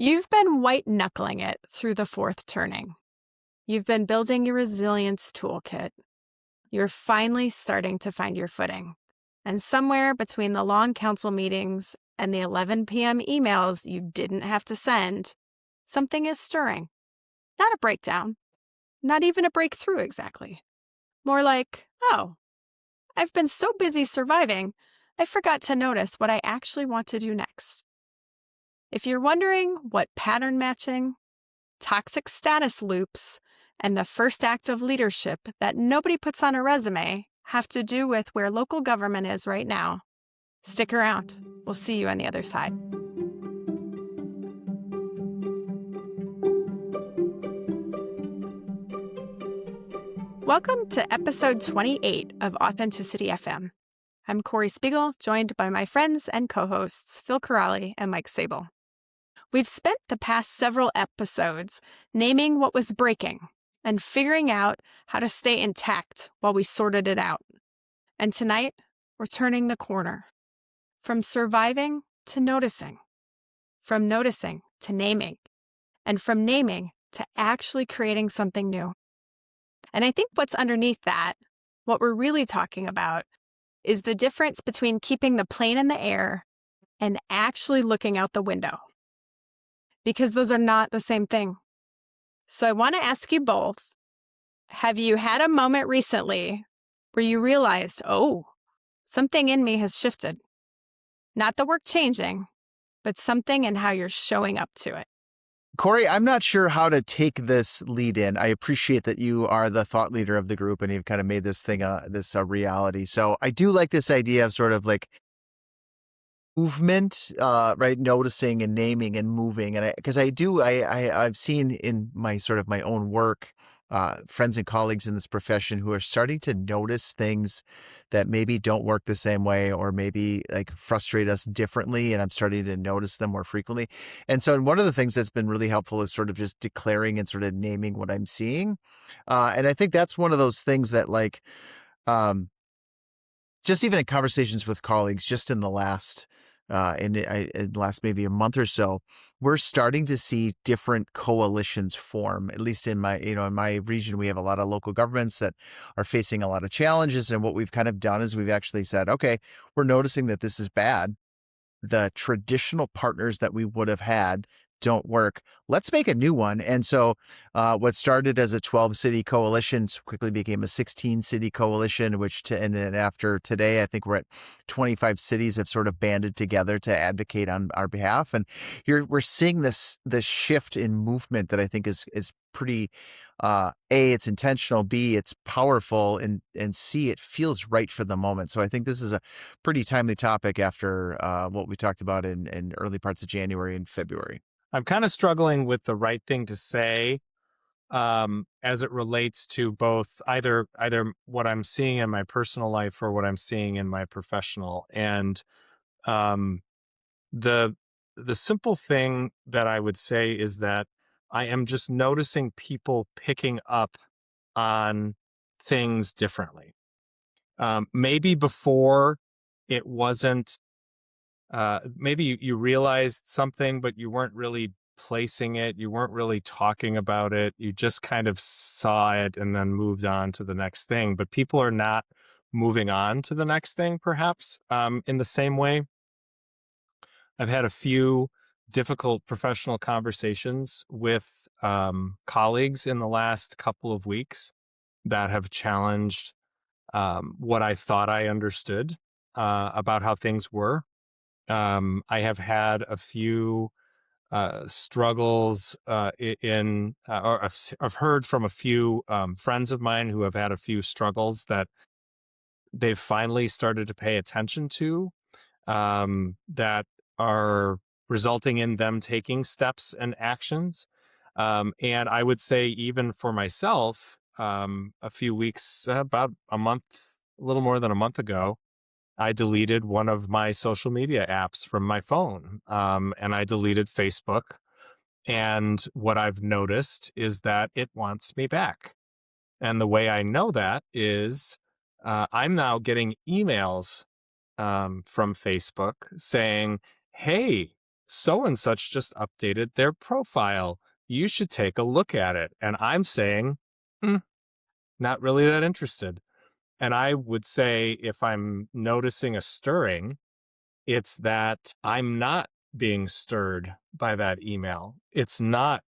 You've been white-knuckling it through the fourth turning. You've been building your resilience toolkit. You're finally starting to find your footing. And somewhere between the long council meetings and the 11 p.m. emails you didn't have to send, something is stirring. Not a breakdown. Not even a breakthrough exactly. More like, oh, I've been so busy surviving, I forgot to notice what I actually want to do next. If you're wondering what pattern matching, toxic status loops, and the first act of leadership that nobody puts on a resume have to do with where local government is right now, stick around. We'll see you on the other side. Welcome to episode 28 of AuthentiCity FM. I'm Corey Spiegel, joined by my friends and co-hosts Phil Corrali and Mike Sable. We've spent the past several episodes naming what was breaking and figuring out how to stay intact while we sorted it out. And tonight, we're turning the corner. From surviving to noticing. From noticing to naming. And from naming to actually creating something new. And I think what's underneath that, what we're really talking about, is the difference between keeping the plane in the air and actually looking out the window. Because those are not the same thing. So I want to ask you both, have you had a moment recently where you realized, oh, something in me has shifted? Not the work changing, but something in how you're showing up to it. Corey, I'm not sure how to take this lead in. I appreciate that you are the thought leader of the group and you've kind of made this thing a reality. So I do like this idea of sort of like movement, right? Noticing and naming and moving. And I've seen in my own work, friends and colleagues in this profession who are starting to notice things that maybe don't work the same way or maybe like frustrate us differently. And I'm starting to notice them more frequently. And so one of the things that's been really helpful is sort of just declaring and sort of naming what I'm seeing. And I think that's one of those things that just even in conversations with colleagues, just in the last maybe a month or so, we're starting to see different coalitions form. At least in my region, we have a lot of local governments that are facing a lot of challenges. And what we've kind of done is we've actually said, okay, we're noticing that this is bad. The traditional partners that we would have had don't work. Let's make a new one. And so what started as a 12-city coalition quickly became a 16-city coalition, and then after today, I think we're at 25 cities have sort of banded together to advocate on our behalf. And here we're seeing this shift in movement that I think is pretty, A, it's intentional, B, it's powerful, and C, it feels right for the moment. So I think this is a pretty timely topic after what we talked about in early parts of January and February. I'm kind of struggling with the right thing to say as it relates to both either what I'm seeing in my personal life or what I'm seeing in my professional. And the simple thing that I would say is that I am just noticing people picking up on things differently. Maybe before it wasn't. Maybe you realized something, but you weren't really placing it. You weren't really talking about it. You just kind of saw it and then moved on to the next thing. But people are not moving on to the next thing, perhaps, in the same way. I've had a few difficult professional conversations with colleagues in the last couple of weeks that have challenged what I thought I understood about how things were. I have had a few struggles or I've heard from a few friends of mine who have had a few struggles that they've finally started to pay attention to that are resulting in them taking steps and actions. And I would say even for myself, a few weeks, about a little more than a month ago, I deleted one of my social media apps from my phone, and I deleted Facebook. And what I've noticed is that it wants me back. And the way I know that is I'm now getting emails from Facebook saying, hey, so and such just updated their profile. You should take a look at it. And I'm saying, "Hmm, not really that interested." And I would say if I'm noticing a stirring, it's that I'm not being stirred by that email. It's not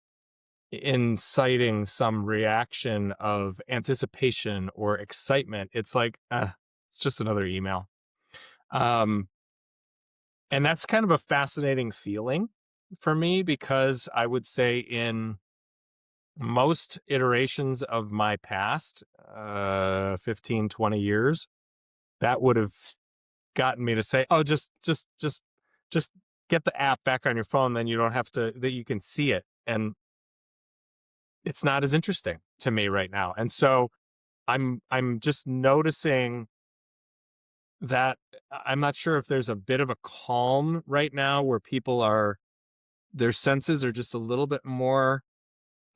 inciting some reaction of anticipation or excitement. It's like, it's just another email. Um, and that's kind of a fascinating feeling for me, because I would say in most iterations of my past 15, 20 years, that would have gotten me to say, oh, just get the app back on your phone, then you don't have to, that you can see it. And it's not as interesting to me right now. And so I'm just noticing that I'm not sure if there's a bit of a calm right now where people are, their senses are just a little bit more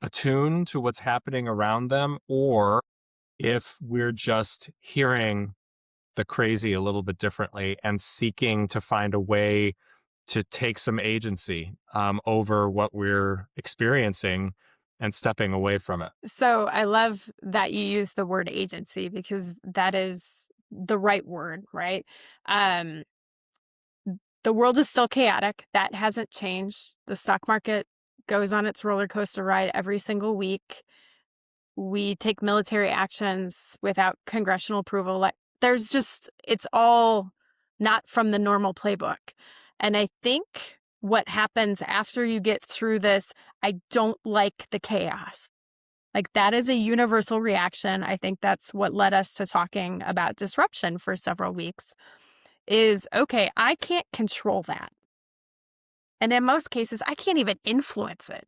attuned to what's happening around them, or if we're just hearing the crazy a little bit differently and seeking to find a way to take some agency over what we're experiencing and stepping away from it. So I love that you use the word agency, because that is the right word, right? Um, the world is still chaotic. That hasn't changed. The stock market goes on its roller coaster ride every single week. We take military actions without congressional approval. Like, there's just, it's all not from the normal playbook. And I think what happens after you get through this, I don't like the chaos. Like, that is a universal reaction. I think that's what led us to talking about disruption for several weeks is, okay, I can't control that. And in most cases, I can't even influence it.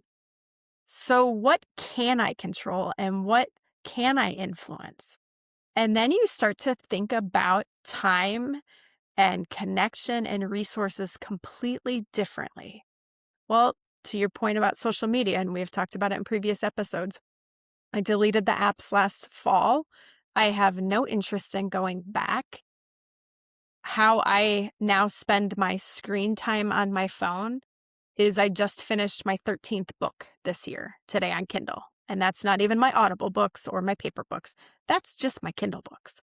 So what can I control and what can I influence? And then you start to think about time and connection and resources completely differently. Well, to your point about social media, and we've talked about it in previous episodes, I deleted the apps last fall. I have no interest in going back. How I now spend my screen time on my phone is I just finished my 13th book this year, today on Kindle. And that's not even my Audible books or my paper books. That's just my Kindle books.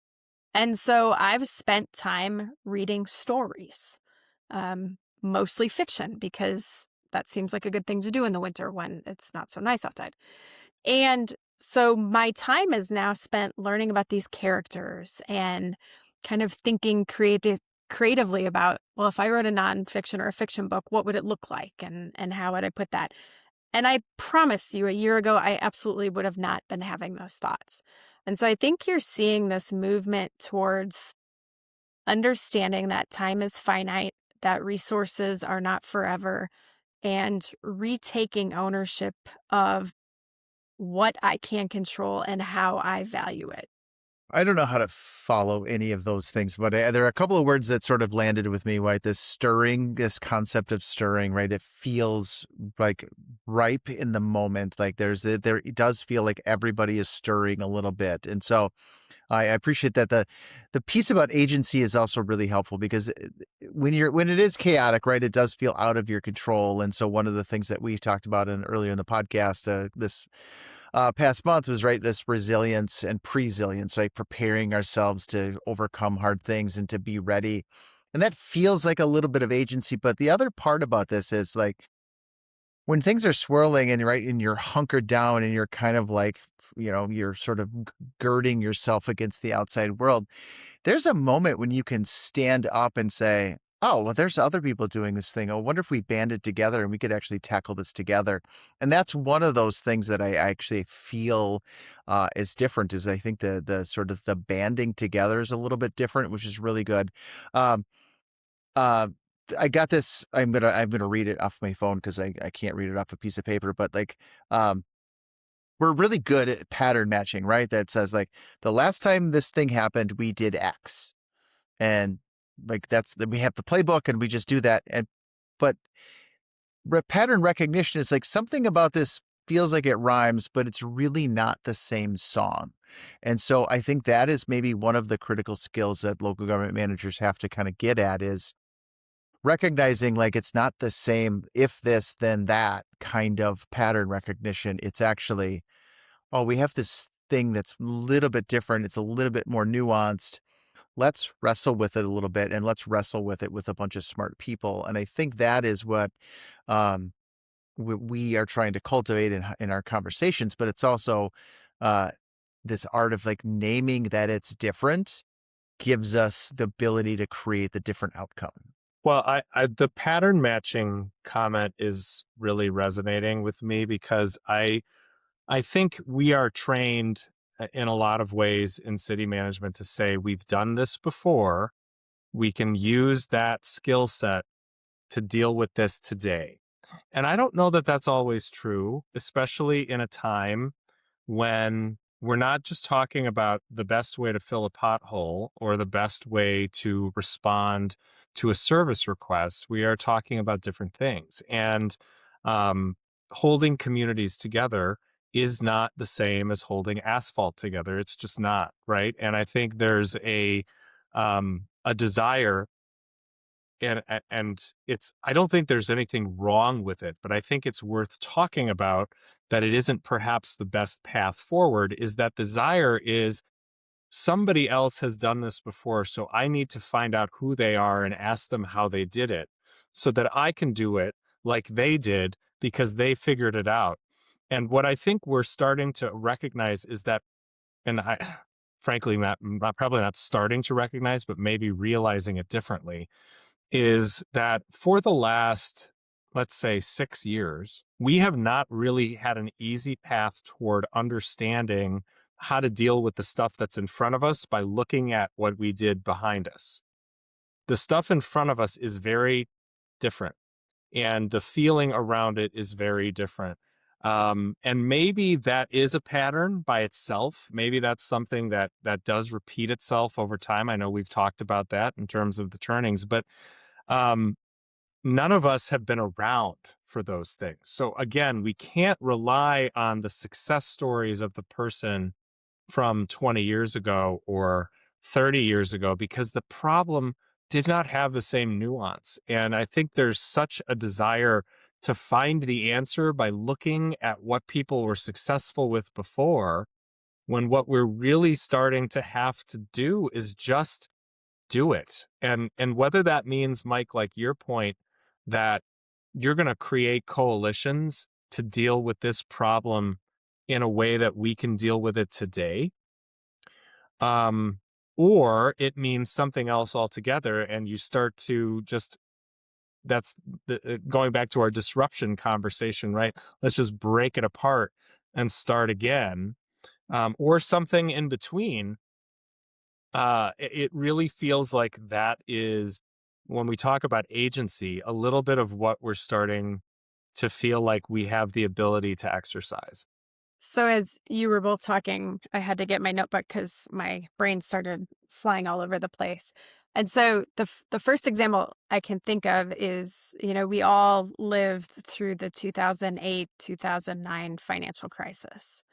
And so I've spent time reading stories, mostly fiction, because that seems like a good thing to do in the winter when it's not so nice outside. And so my time is now spent learning about these characters and kind of thinking creatively about, well, if I wrote a nonfiction or a fiction book, what would it look like? And how would I put that? And I promise you, a year ago, I absolutely would have not been having those thoughts. And so I think you're seeing this movement towards understanding that time is finite, that resources are not forever, and retaking ownership of what I can control and how I value it. I don't know how to follow any of those things, but there are a couple of words that sort of landed with me, right? This stirring, this concept of stirring, right? It feels like ripe in the moment. Like it does feel like everybody is stirring a little bit. And so I appreciate that. The piece about agency is also really helpful, because when it is chaotic, right, it does feel out of your control. And so one of the things that we talked about earlier in the podcast, this past month was, right, this resilience and presilience, right, preparing ourselves to overcome hard things and to be ready. And that feels like a little bit of agency. But the other part about this is, like, when things are swirling and, right, and you're hunkered down and you're kind of like, you're sort of girding yourself against the outside world, there's a moment when you can stand up and say, oh, well, there's other people doing this thing. I wonder if we banded together and we could actually tackle this together. And that's one of those things that I actually feel is different, is I think the sort of the banding together is a little bit different, which is really good. Um, uh, I got this. I'm gonna read it off my phone because I can't read it off a piece of paper. But, like, we're really good at pattern matching, right? That says, like, the last time this thing happened, we did X, and, like, we have the playbook and we just do that. But pattern recognition is like, something about this feels like it rhymes, but it's really not the same song. And so I think that is maybe one of the critical skills that local government managers have to kind of get at, is recognizing like it's not the same if this then that kind of pattern recognition. It's actually, oh, we have this thing that's a little bit different. It's a little bit more nuanced. Let's wrestle with it a little bit, and let's wrestle with it with a bunch of smart people. And I think that is what um, we are trying to cultivate in our conversations. But it's also uh, this art of like naming that it's different gives us the ability to create the different outcome. Well, the pattern matching comment is really resonating with me because I think we are trained in a lot of ways in city management to say we've done this before. We can use that skill set to deal with this today. And I don't know that that's always true, especially in a time when we're not just talking about the best way to fill a pothole or the best way to respond to a service request. We are talking about different things. And um, holding communities together is not the same as holding asphalt together. It's just not, right? And I think there's a desire, and it's, I don't think there's anything wrong with it, but I think it's worth talking about that it isn't perhaps the best path forward. Is that desire is somebody else has done this before, so I need to find out who they are and ask them how they did it so that I can do it like they did because they figured it out. And what I think we're starting to recognize is that, and I frankly not probably not starting to recognize, but maybe realizing it differently, is that for the last, let's say, 6 years, we have not really had an easy path toward understanding how to deal with the stuff that's in front of us by looking at what we did behind us. The stuff in front of us is very different, and the feeling around it is very different. And maybe that is a pattern by itself. Maybe that's something that does repeat itself over time. I know we've talked about that in terms of the turnings, but um, none of us have been around for those things. So again, we can't rely on the success stories of the person from 20 years ago or 30 years ago because the problem did not have the same nuance. And I think there's such a desire to find the answer by looking at what people were successful with before, when what we're really starting to have to do is just do it. And whether that means, Mike, like your point, that you're going to create coalitions to deal with this problem in a way that we can deal with it today, um, or it means something else altogether, and you start to just, that's going back to our disruption conversation, right? Let's just break it apart and start again, or something in between. It really feels like that is, when we talk about agency, a little bit of what we're starting to feel like we have the ability to exercise. So as you were both talking, I had to get my notebook because my brain started flying all over the place. And so the first example I can think of is, we all lived through the 2008, 2009 financial crisis.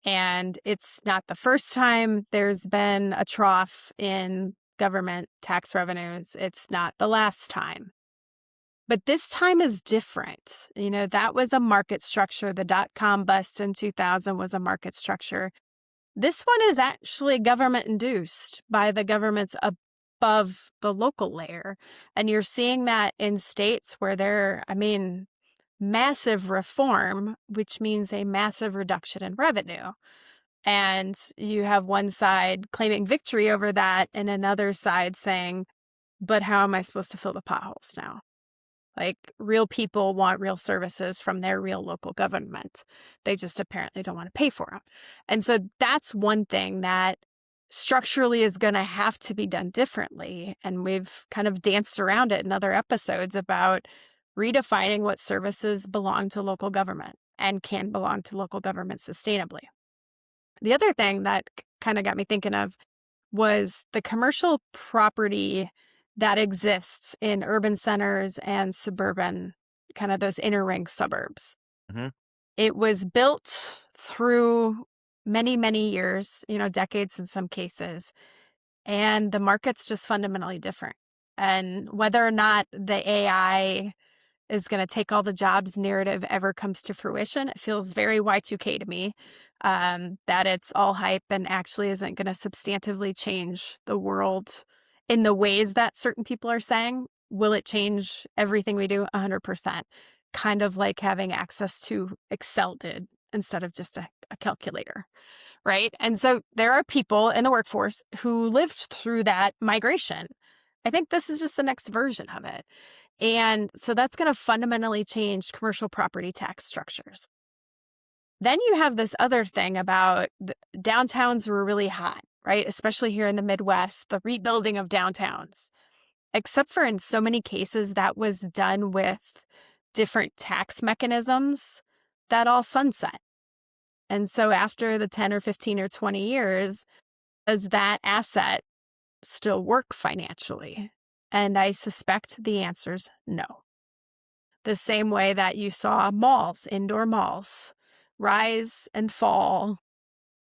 And it's not the first time there's been a trough in government tax revenues. It's not the last time. But this time is different. That was a market structure. The dot-com bust in 2000 was a market structure. This one is actually government induced by the governments above the local layer. And you're seeing that in states where massive reform, which means a massive reduction in revenue. And you have one side claiming victory over that and another side saying, but how am I supposed to fill the potholes now? Like, real people want real services from their real local government. They just apparently don't want to pay for them. And so that's one thing that structurally is going to have to be done differently. And we've kind of danced around it in other episodes about redefining what services belong to local government and can belong to local government sustainably. The other thing that kind of got me thinking of was the commercial property that exists in urban centers and suburban, kind of those inner ring suburbs. Mm-hmm. It was built through many, many years, decades in some cases, and the market's just fundamentally different. And whether or not the AI is going to take all the jobs narrative ever comes to fruition, it feels very Y2K to me, that it's all hype and actually isn't going to substantively change the world in the ways that certain people are saying. Will it change everything we do? 100%. Kind of like having access to Excel did instead of just a calculator, right? And so there are people in the workforce who lived through that migration. I think this is just the next version of it. And so that's going to fundamentally change commercial property tax structures. Then you have this other thing about downtowns were really hot, right? Especially here in the Midwest, the rebuilding of downtowns. Except for in so many cases that was done with different tax mechanisms that all sunset. And so after the 10 or 15 or 20 years, does that asset still work financially? And I suspect the answer's no. The same way that you saw malls, indoor malls, rise and fall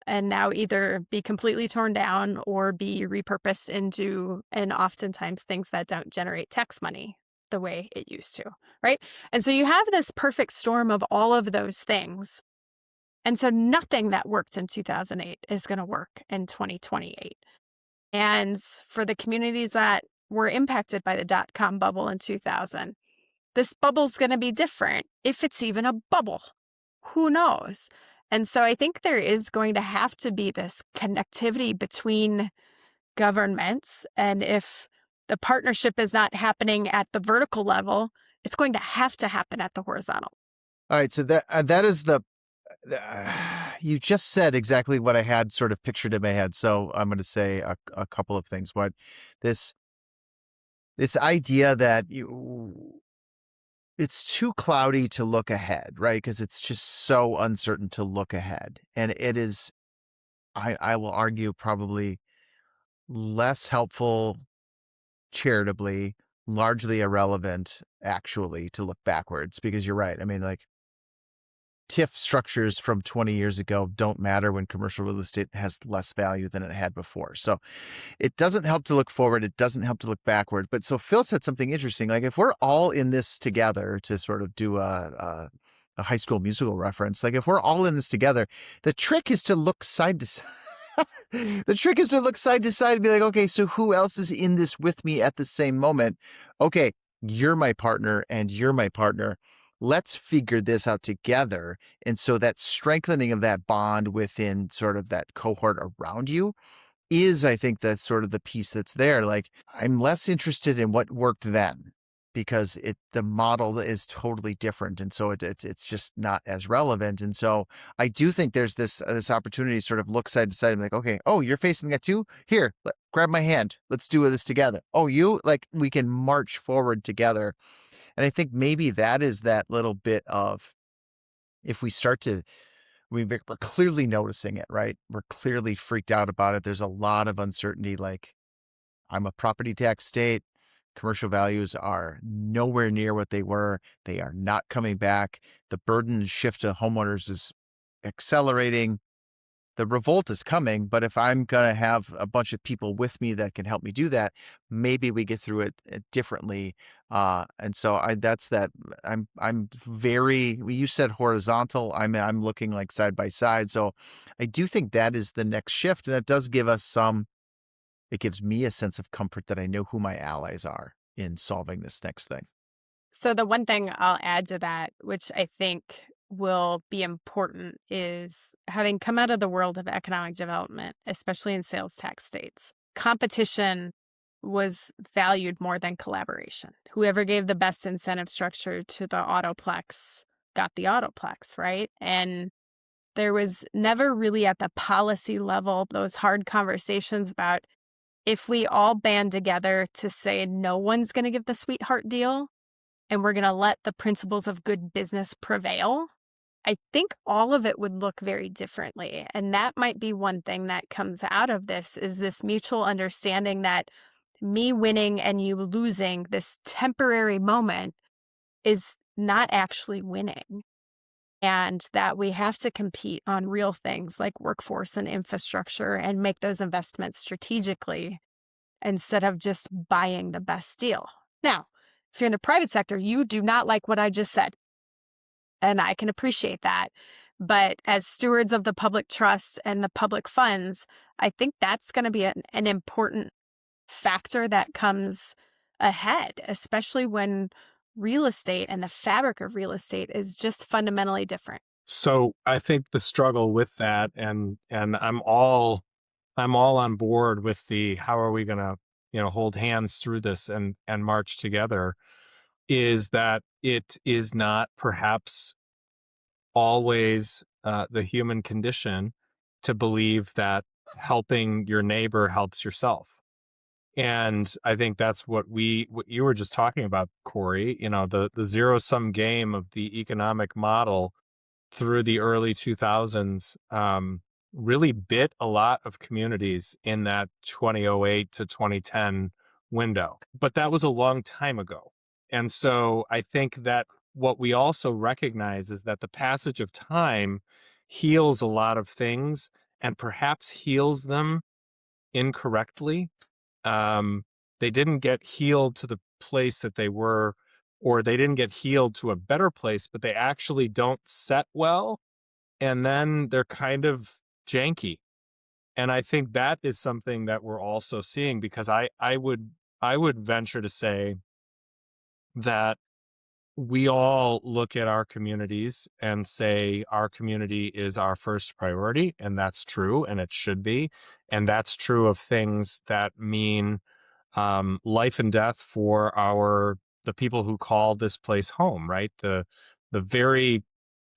and now either be completely torn down or be repurposed into, and oftentimes things that don't generate tax money the way it used to, right? And so you have this perfect storm of all of those things. And so nothing that worked in 2008 is going to work in 2028. And for the communities that were impacted by the dot-com bubble in 2000, this bubble's going to be different, if it's even a bubble. Who knows? And so I think there is going to have to be this connectivity between governments. And if the partnership is not happening at the vertical level, it's going to have to happen at the horizontal. All right. So that is you just said exactly what I had sort of pictured in my head. So I'm going to say a couple of things. What this idea that it's too cloudy to look ahead, right? Because it's just so uncertain to look ahead. And it is, I will argue, probably less helpful, charitably, largely irrelevant, actually, to look backwards. Because you're right. I mean, like, TIF structures from 20 years ago don't matter when commercial real estate has less value than it had before. So it doesn't help to look forward. It doesn't help to look backward. But so Phil said something interesting. Like, if we're all in this together, to sort of do a High School Musical reference, like if we're all in this together, the trick is to look side to side. The trick is to look side to side and be like, okay, so who else is in this with me at the same moment? Okay, you're my partner and you're my partner. Let's figure this out together. And so that strengthening of that bond within sort of that cohort around you is, I think, that's sort of the piece that's there. Like, I'm less interested in what worked then because the model is totally different. And so it's just not as relevant. And so I do think there's this opportunity to sort of look side to side and be like, okay, oh, you're facing that too? Here, grab my hand. Let's do this together. Oh, we can march forward together. And I think maybe that is that little bit of, if we start to, we're clearly noticing it, right? We're clearly freaked out about it. There's a lot of uncertainty. Like, I'm a property tax state. Commercial values are nowhere near what they were. They are not coming back. The burden shift to homeowners is accelerating. The revolt is coming, but if I'm going to have a bunch of people with me that can help me do that, maybe we get through it differently. And so I'm very, you said horizontal, I'm looking like side by side. So I do think that is the next shift. And that does give us it gives me a sense of comfort that I know who my allies are in solving this next thing. So the one thing I'll add to that, which I think will be important, is having come out of the world of economic development, especially in sales tax states, competition was valued more than collaboration. Whoever gave the best incentive structure to the autoplex got the autoplex, right? And there was never really at the policy level those hard conversations about, if we all band together to say no one's going to give the sweetheart deal and we're going to let the principles of good business prevail, I think all of it would look very differently. And that might be one thing that comes out of this, is this mutual understanding that me winning and you losing, this temporary moment, is not actually winning. And that we have to compete on real things like workforce and infrastructure and make those investments strategically. instead of just buying the best deal. Now, if you're in the private sector, you do not like what I just said. And I can appreciate that. But as stewards of the public trust and the public funds, I think that's going to be an important factor that comes ahead, especially when real estate and the fabric of real estate is just fundamentally different. So I think the struggle with that, and I'm all on board with the how are we going to hold hands through this and march together, is that it is not perhaps always the human condition to believe that helping your neighbor helps yourself. And I think that's what you were just talking about, Corey, the zero sum game of the economic model through the early 2000s really bit a lot of communities in that 2008 to 2010 window. But that was a long time ago. And so I think that what we also recognize is that the passage of time heals a lot of things and perhaps heals them incorrectly. They didn't get healed to the place that they were, or they didn't get healed to a better place, but they actually don't set well. And then they're kind of janky. And I think that is something that we're also seeing, because I would venture to say that we all look at our communities and say our community is our first priority, and that's true, and it should be. And that's true of things that mean life and death for the people who call this place home, right? The very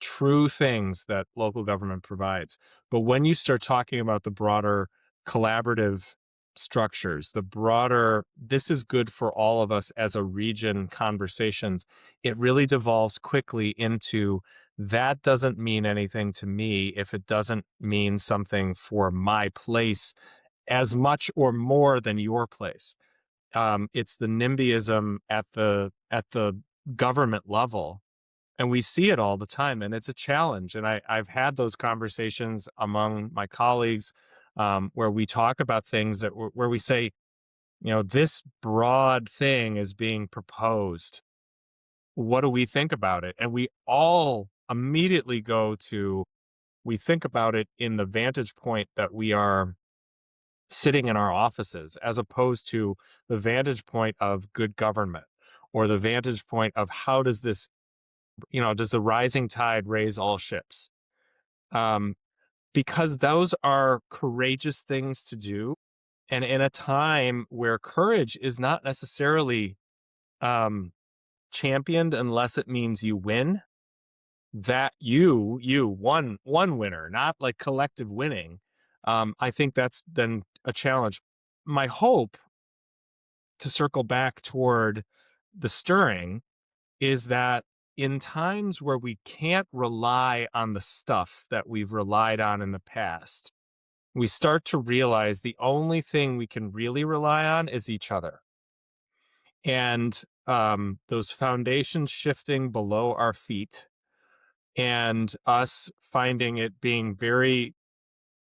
true things that local government provides. But when you start talking about the broader collaborative structures, the broader, this is good for all of us as a region conversations, it really devolves quickly into that doesn't mean anything to me if it doesn't mean something for my place as much or more than your place. It's the NIMBYism at the government level. And we see it all the time, and it's a challenge. And I've had those conversations among my colleagues where we talk about things where we say, this broad thing is being proposed. What do we think about it? And we all immediately we think about it in the vantage point that we are sitting in our offices, as opposed to the vantage point of good government, or the vantage point of how does this, does the rising tide raise all ships? Because those are courageous things to do. And in a time where courage is not necessarily championed unless it means you win, that you one winner, not like collective winning. I think that's then a challenge. My hope, to circle back toward the stirring, is that in times where we can't rely on the stuff that we've relied on in the past, we start to realize the only thing we can really rely on is each other. And those foundations shifting below our feet, and us finding it being very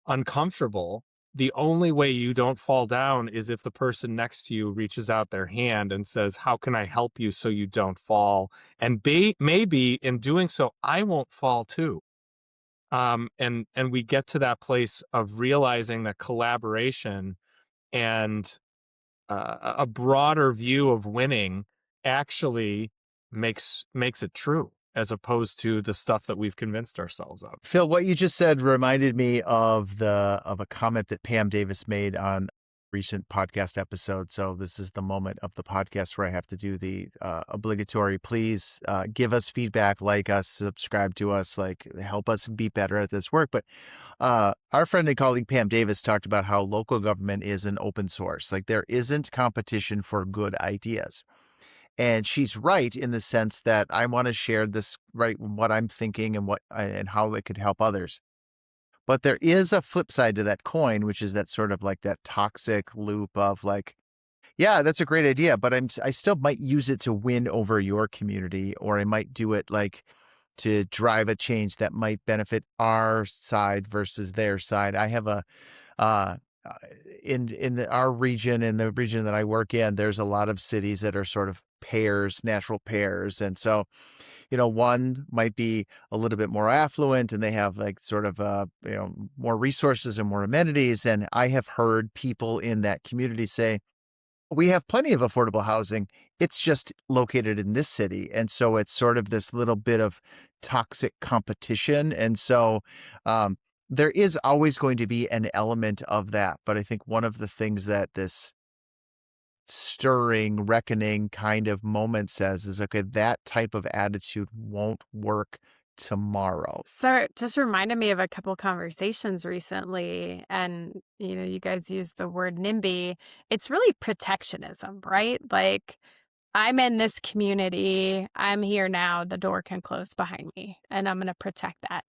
uncomfortable. The only way you don't fall down is if the person next to you reaches out their hand and says, how can I help you so you don't fall? And maybe in doing so, I won't fall too. And we get to that place of realizing that collaboration and a broader view of winning actually makes it true, as opposed to the stuff that we've convinced ourselves of. Phil, what you just said reminded me of a comment that Pam Davis made on a recent podcast episode. So this is the moment of the podcast where I have to do the obligatory, please give us feedback, like us, subscribe to us, like help us be better at this work. But our friend and colleague Pam Davis talked about how local government is an open source. Like there isn't competition for good ideas. And she's right in the sense that I want to share this, right, what I'm thinking and how it could help others. But there is a flip side to that coin, which is that sort of like that toxic loop of like, yeah, that's a great idea, but I still might use it to win over your community, or I might do it like to drive a change that might benefit our side versus their side. I have uh, our region, in the region that I work in, there's a lot of cities that are sort of pairs, natural pairs. And so, one might be a little bit more affluent and they have like sort of, more resources and more amenities. And I have heard people in that community say, we have plenty of affordable housing. It's just located in this city. And so it's sort of this little bit of toxic competition. And so there is always going to be an element of that. But I think one of the things that this stirring, reckoning kind of moment says is, okay, that type of attitude won't work tomorrow. So it just reminded me of a couple conversations recently, and you guys used the word NIMBY. It's really protectionism, right? Like, I'm in this community, I'm here now, the door can close behind me, and I'm going to protect that.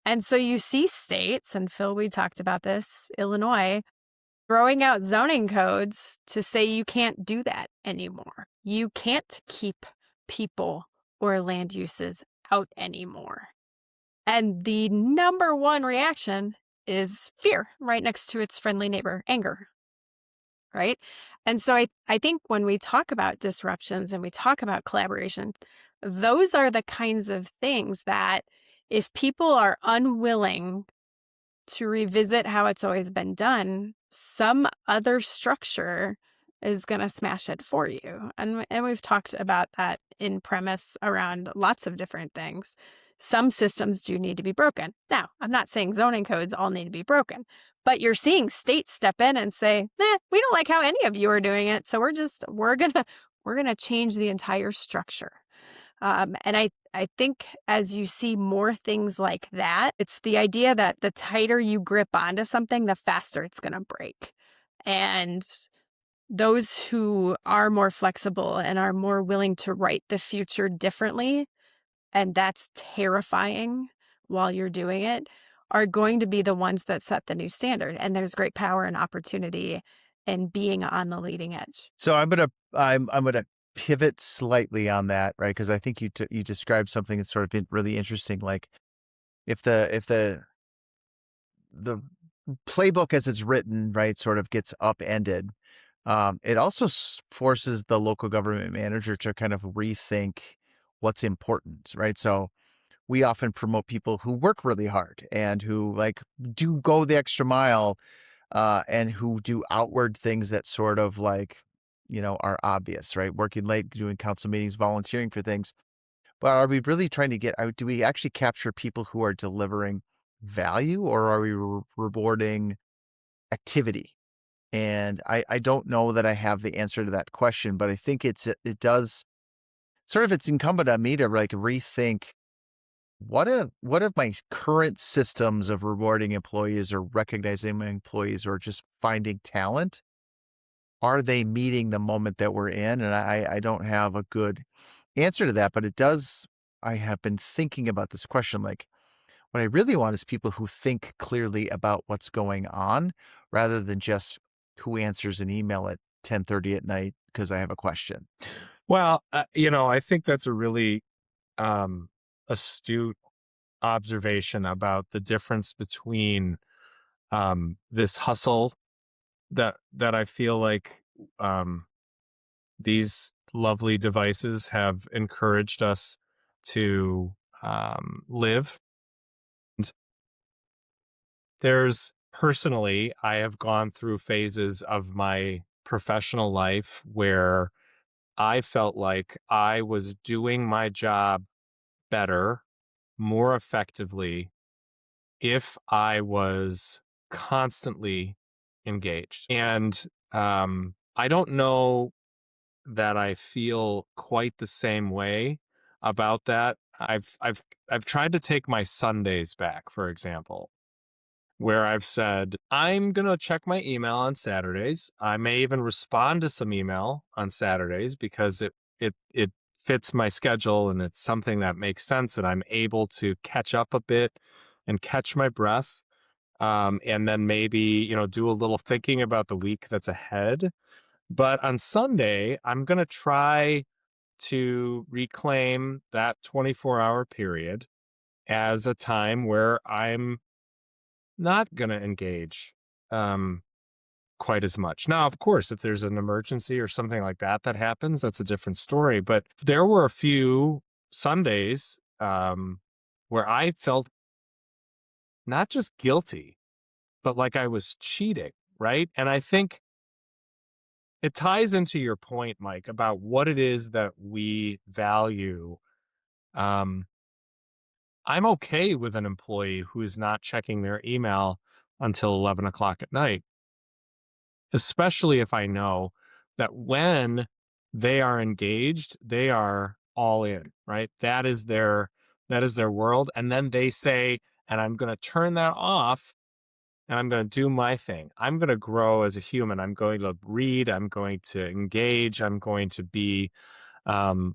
And so you see states, and Phil, we talked about this, Illinois, throwing out zoning codes to say you can't do that anymore. You can't keep people or land uses out anymore. And the number one reaction is fear, right next to its friendly neighbor, anger, right? And so I think when we talk about disruptions and we talk about collaboration, those are the kinds of things that if people are unwilling to revisit how it's always been done, some other structure is going to smash it for you. And we've talked about that in premise around lots of different things. Some systems do need to be broken. Now, I'm not saying zoning codes all need to be broken, but you're seeing states step in and say, we don't like how any of you are doing it. So we're going to change the entire structure. And I think as you see more things like that, it's the idea that the tighter you grip onto something, the faster it's going to break. And those who are more flexible and are more willing to write the future differently, and that's terrifying while you're doing it, are going to be the ones that set the new standard. And there's great power and opportunity in being on the leading edge. So I'm gonna pivot slightly on that, right? Because I think you described something that's sort of been really interesting. Like if the playbook as it's written, right, sort of gets upended, it also forces the local government manager to kind of rethink what's important, right? So we often promote people who work really hard and who like do go the extra mile, and who do outward things that sort of like, are obvious, right? Working late, doing council meetings, volunteering for things. But are we really trying to do we actually capture people who are delivering value, or are we rewarding activity? And I don't know that I have the answer to that question, but I think it does sort of, it's incumbent on me to like rethink what if my current systems of rewarding employees or recognizing my employees or just finding talent, are they meeting the moment that we're in? And I don't have a good answer to that, but I have been thinking about this question. Like, what I really want is people who think clearly about what's going on rather than just who answers an email at 10:30 at night because I have a question. Well, I think that's a really astute observation about the difference between this hustle that I feel like these lovely devices have encouraged us to live. And personally, I have gone through phases of my professional life where I felt like I was doing my job better, more effectively, if I was constantly engaged. And I don't know that I feel quite the same way about that. I've tried to take my Sundays back, for example, where I've said, I'm going to check my email on Saturdays. I may even respond to some email on Saturdays because it fits my schedule and it's something that makes sense and I'm able to catch up a bit and catch my breath. And then maybe, do a little thinking about the week that's ahead. But on Sunday, I'm going to try to reclaim that 24-hour period as a time where I'm not going to engage. quite as much. Now, of course, if there's an emergency or something like that that happens, that's a different story. But there were a few Sundays where I felt not just guilty, but like I was cheating, right? And I think it ties into your point, Mike, about what it is that we value. Um, I'm okay with an employee who is not checking their email until 11 o'clock at night, especially if I know that when they are engaged, they are all in, right? That is their world. And then they say, and I'm going to turn that off and I'm going to do my thing. I'm going to grow as a human. I'm going to read. I'm going to engage. I'm going to be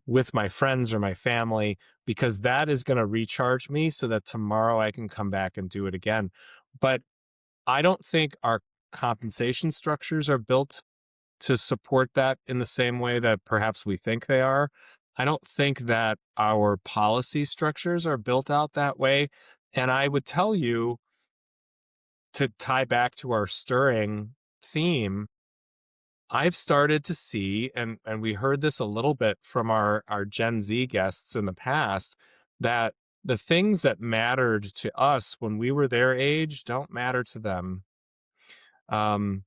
with my friends or my family, because that is going to recharge me so that tomorrow I can come back and do it again. But I don't think our compensation structures are built to support that in the same way that perhaps we think they are. I don't think that our policy structures are built out that way. And I would tell you, to tie back to our stirring theme, I've started to see, and we heard this a little bit from our Gen Z guests in the past, that the things that mattered to us when we were their age don't matter to them. Um,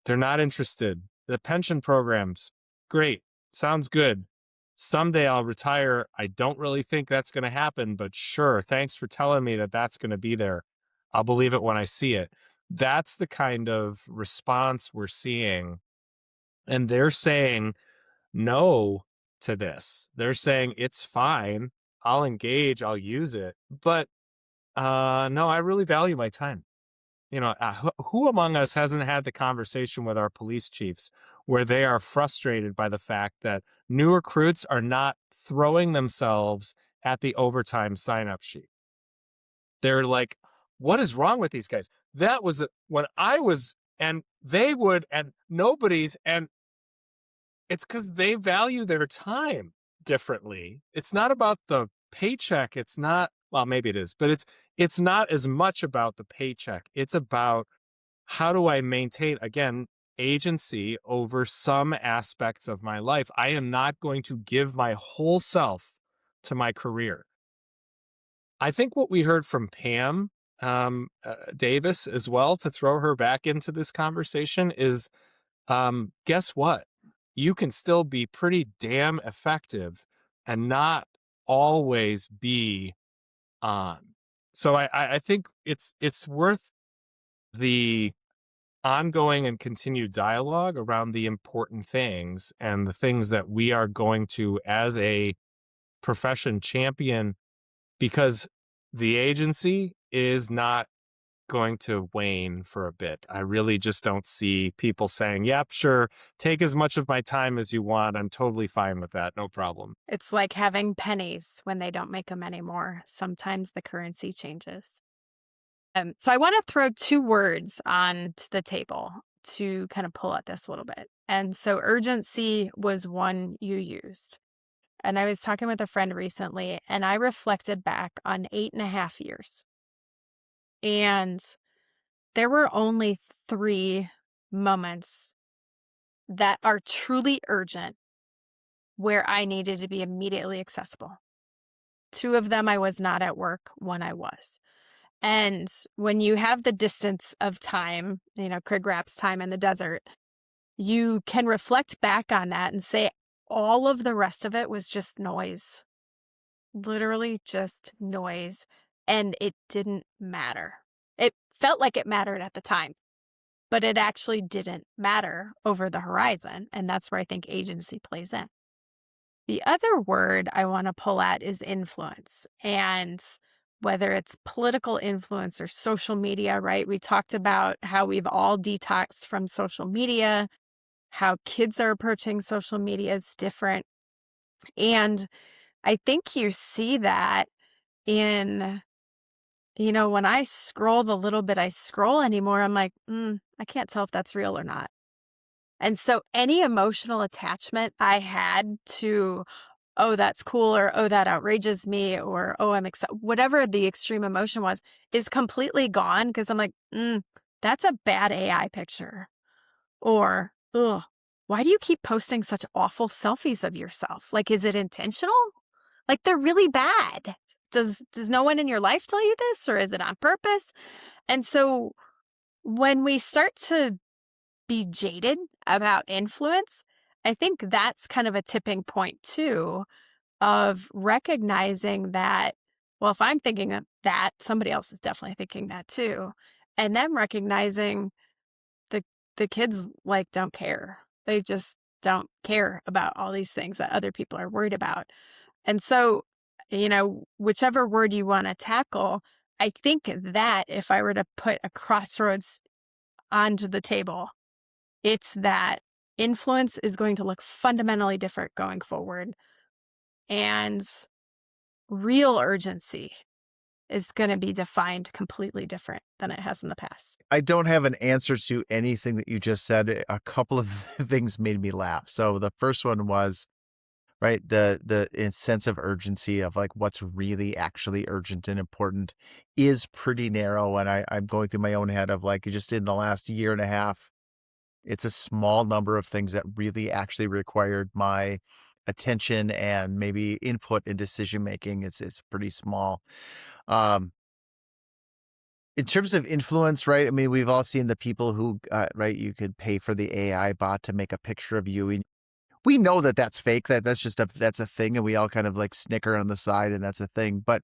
they're not interested. The pension programs, great, sounds good. Someday I'll retire. I don't really think that's going to happen, but sure, thanks for telling me that that's going to be there. I'll believe it when I see it. That's the kind of response we're seeing. And they're saying no to this. They're saying it's fine. I'll engage. I'll use it. But no, I really value my time. Who among us hasn't had the conversation with our police chiefs where they are frustrated by the fact that new recruits are not throwing themselves at the overtime sign-up sheet? They're like, what is wrong with these guys? That was when I was, and they would, and nobody's, and it's because they value their time differently. It's not about the paycheck. It's not, well, maybe it is, but it's not as much about the paycheck. It's about, how do I maintain, again, agency over some aspects of my life? I am not going to give my whole self to my career. I think what we heard from Pam Davis as well, to throw her back into this conversation, is guess what? You can still be pretty damn effective and not always be on. So I think it's worth the ongoing and continued dialogue around the important things and the things that we are going to, as a profession, champion, because the agency is not going to wane for a bit. I really just don't see people saying, yep, sure, take as much of my time as you want. I'm totally fine with that. No problem. It's like having pennies when they don't make them anymore. Sometimes the currency changes. So I want to throw two words onto the table to kind of pull at this a little bit. And so urgency was one you used. And I was talking with a friend recently, and I reflected back on 8.5 years. And there were only 3 moments that are truly urgent where I needed to be immediately accessible. 2 of them I was not at work, 1 I was. And when you have the distance of time, Craig Rapp's time in the desert, you can reflect back on that and say all of the rest of it was just noise. Literally just noise. And it didn't matter. It felt like it mattered at the time, but it actually didn't matter over the horizon. And that's where I think agency plays in. The other word I want to pull at is influence. And whether it's political influence or social media, right? We talked about how we've all detoxed from social media, how kids are approaching social media is different. And I think you see that in, when I scroll the little bit I scroll anymore, I'm like, I can't tell if that's real or not. And so any emotional attachment I had to, oh, that's cool, or oh, that outrages me, or oh, I'm excited, whatever the extreme emotion was, is completely gone, because I'm like, that's a bad AI picture. Or, ugh, why do you keep posting such awful selfies of yourself? Like, is it intentional? Like, they're really bad. Does no one in your life tell you this, or is it on purpose? And so when we start to be jaded about influence, I think that's kind of a tipping point too, of recognizing that, well, if I'm thinking of that, somebody else is definitely thinking that too. And then recognizing the the kids like don't care. They just don't care about all these things that other people are worried about. And so, whichever word you want to tackle, I think that if I were to put a crossroads onto the table, it's that influence is going to look fundamentally different going forward. And real urgency is going to be defined completely different than it has in the past. I don't have an answer to anything that you just said. A couple of things made me laugh. So the first one was, right, the sense of urgency of like what's really actually urgent and important is pretty narrow. And I'm going through my own head of like just in the last year and a half, it's a small number of things that really actually required my attention and maybe input in decision making. It's pretty small. Um, in terms of influence, right? I mean, we've all seen the people who, right, you could pay for the AI bot to make a picture of you. And we know that that's fake. That's a thing. And we all kind of like snicker on the side and that's a thing. But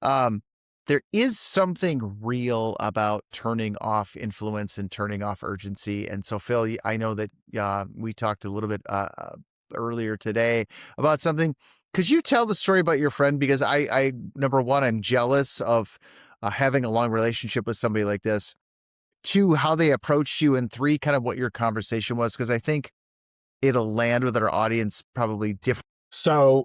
um, there is something real about turning off influence and turning off urgency. And so, Phil, I know that we talked a little bit earlier today about something. Could you tell the story about your friend? Because I number one, I'm jealous of having a long relationship with somebody like this. Two, how they approached you, and three, kind of what your conversation was. Because I think it'll land with our audience probably different. So,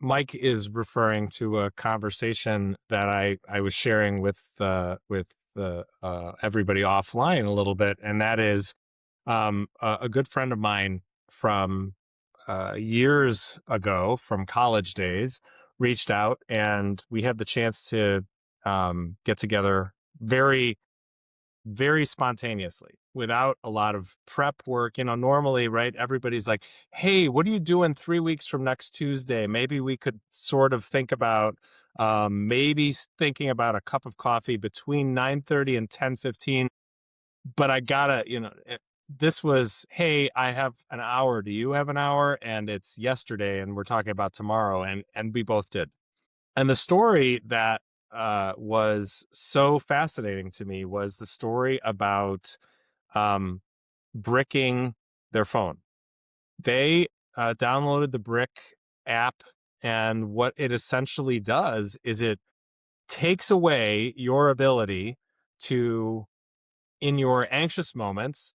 Mike is referring to a conversation that I was sharing with everybody offline a little bit, and that is a good friend of mine from years ago, from college days, reached out, and we had the chance to get together very spontaneously without a lot of prep work. Normally, right, everybody's like, hey, what are you doing 3 weeks from next Tuesday? Maybe we could sort of think about maybe thinking about a cup of coffee between 9:30 and 10:15. But I gotta, this was, hey, I have an hour. Do you have an hour? And it's yesterday, and we're talking about tomorrow. And we both did. And the story that was so fascinating to me was the story about bricking their phone. They downloaded the Brick app, and what it essentially does is it takes away your ability to, in your anxious moments,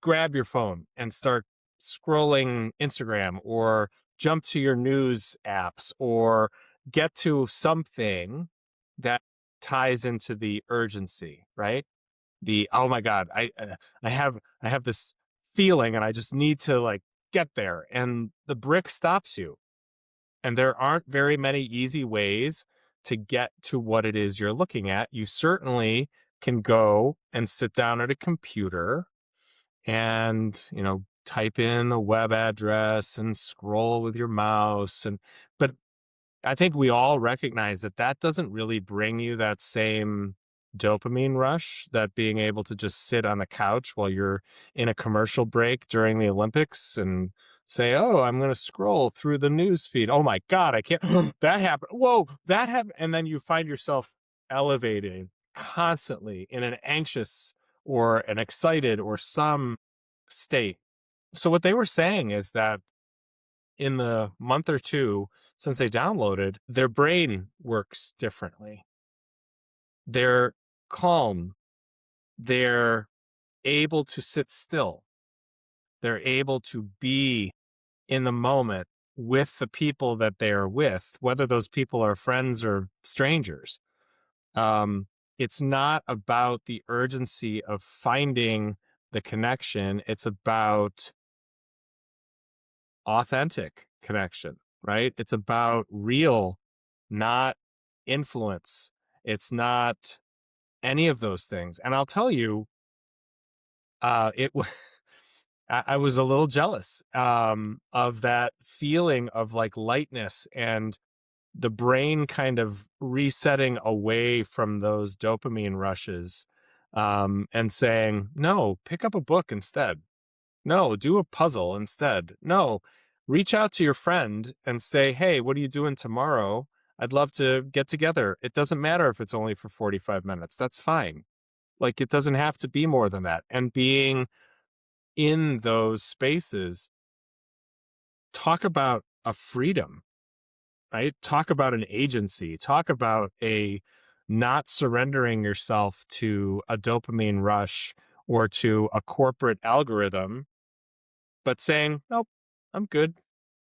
grab your phone and start scrolling Instagram or jump to your news apps or get to something that ties into the urgency, right? The, oh my God, I have this feeling and I just need to like get there. And the brick stops you. And there aren't very many easy ways to get to what it is you're looking at. You certainly can go and sit down at a computer and, type in the web address and scroll with your mouse. But I think we all recognize that that doesn't really bring you that same dopamine rush that being able to just sit on the couch while you're in a commercial break during the Olympics and say, oh, I'm going to scroll through the news feed. Oh my God, I can't. That happened. Whoa, that happened. And then you find yourself elevating constantly in an anxious or an excited or some state. So what they were saying is that in the month or two since they downloaded, their brain works differently. They're calm. They're able to sit still. They're able to be in the moment with the people that they're with, whether those people are friends or strangers. It's not about the urgency of finding the connection. It's about authentic connection, right? It's about real, not influence. It's not any of those things. And I'll tell you, it was I was a little jealous of that feeling of like lightness and the brain kind of resetting away from those dopamine rushes, and saying, no, pick up a book instead. No, do a puzzle instead. No, reach out to your friend and say, hey, what are you doing tomorrow? I'd love to get together. It doesn't matter if it's only for 45 minutes. That's fine. Like, it doesn't have to be more than that. And being in those spaces, talk about a freedom, right? Talk about an agency, talk about a not surrendering yourself to a dopamine rush or to a corporate algorithm, but saying, nope, I'm good.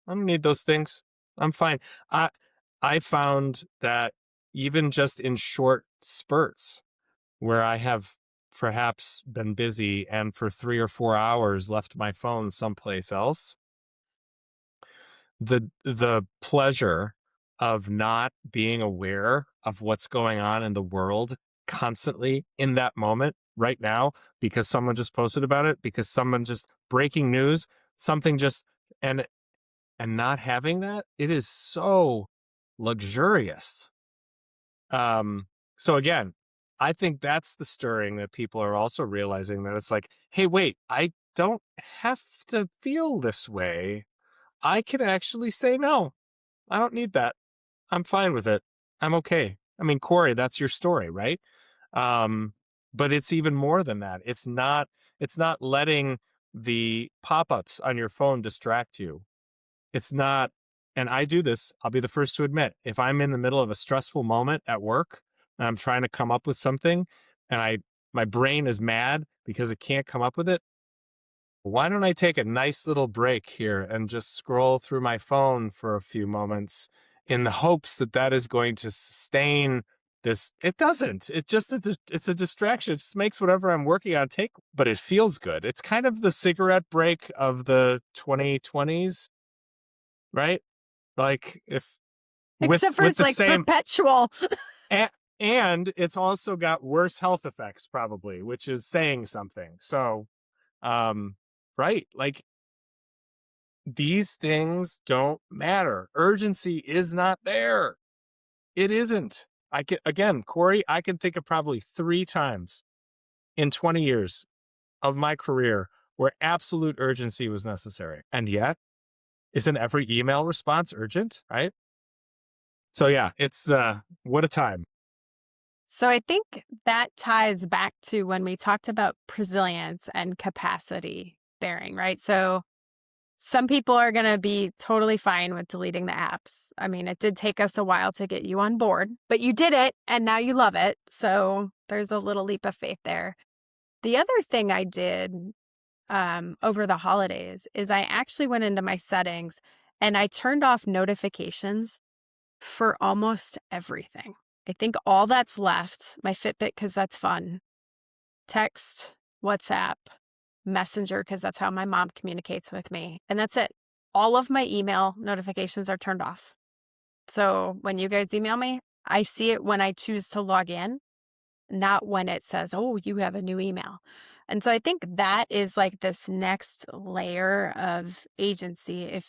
I don't need those things. I'm fine. I I found that even just in short spurts where I have perhaps been busy and for 3 or 4 hours left my phone someplace else, the pleasure of not being aware of what's going on in the world constantly in that moment right now because someone just posted about it, because someone just breaking news, something just and not having that, it is so luxurious. So again, I think that's the stirring that people are also realizing, that it's like, hey, wait, I don't have to feel this way. I can actually say, no, I don't need that. I'm fine with it. I'm okay. I mean, Corey, that's your story, right? But it's even more than that. It's not letting the pop-ups on your phone distract you. It's not, and I do this, I'll be the first to admit, if I'm in the middle of a stressful moment at work and I'm trying to come up with something and my brain is mad because it can't come up with it, why don't I take a nice little break here and just scroll through my phone for a few moments in the hopes that that is going to sustain this? It doesn't. It's a distraction. It just makes whatever I'm working on take, but it feels good. It's kind of the cigarette break of the 2020s, right? Like, if Except for with it's the like same, perpetual. and it's also got worse health effects probably, which is saying something. So, right, like, these things don't matter. Urgency is not there. It isn't. I can, again, Corey, I can think of probably 3 times in 20 years of my career where absolute urgency was necessary. And yet, isn't every email response urgent, right? So yeah, it's what a time. So I think that ties back to when we talked about resilience and capacity bearing, right? So some people are going to be totally fine with deleting the apps. I mean, it did take us a while to get you on board, but you did it and now you love it. So there's a little leap of faith there. The other thing I did over the holidays is I actually went into my settings and I turned off notifications for almost everything. I think all that's left, my Fitbit, because that's fun, text, WhatsApp, Messenger, because that's how my mom communicates with me. And that's it. All of my email notifications are turned off. So when you guys email me, I see it when I choose to log in, not when it says, oh, you have a new email. And so I think that is like this next layer of agency.